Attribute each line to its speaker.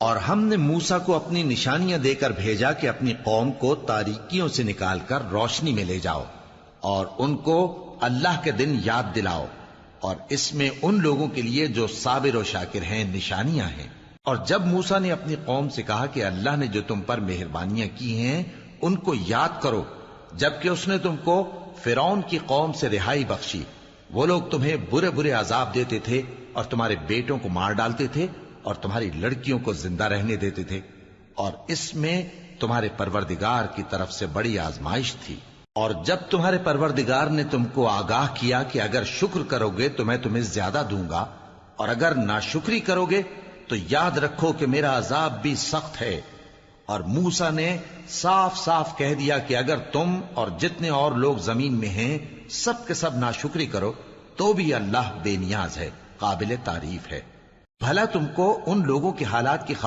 Speaker 1: اور ہم نے موسیٰ کو اپنی نشانیاں دے کر بھیجا کہ اپنی قوم کو تاریکیوں سے نکال کر روشنی میں لے جاؤ اور ان کو اللہ کے دن یاد دلاؤ، اور اس میں ان لوگوں کے لیے جو صابر و شاکر ہیں نشانیاں ہیں۔ اور جب موسیٰ نے اپنی قوم سے کہا کہ اللہ نے جو تم پر مہربانیاں کی ہیں ان کو یاد کرو، جبکہ اس نے تم کو فرعون کی قوم سے رہائی بخشی، وہ لوگ تمہیں برے برے عذاب دیتے تھے اور تمہارے بیٹوں کو مار ڈالتے تھے اور تمہاری لڑکیوں کو زندہ رہنے دیتے تھے، اور اس میں تمہارے پروردگار کی طرف سے بڑی آزمائش تھی۔ اور جب تمہارے پروردگار نے تم کو آگاہ کیا کہ اگر شکر کرو گے تو میں تمہیں زیادہ دوں گا، اور اگر ناشکری کرو گے تو یاد رکھو کہ میرا عذاب بھی سخت ہے۔ اور موسیٰ نے صاف صاف کہہ دیا کہ اگر تم اور جتنے اور لوگ زمین میں ہیں سب کے سب ناشکری کرو تو بھی اللہ بے نیاز ہے، قابل تعریف ہے۔ بھلا تم کو ان لوگوں کے حالات کی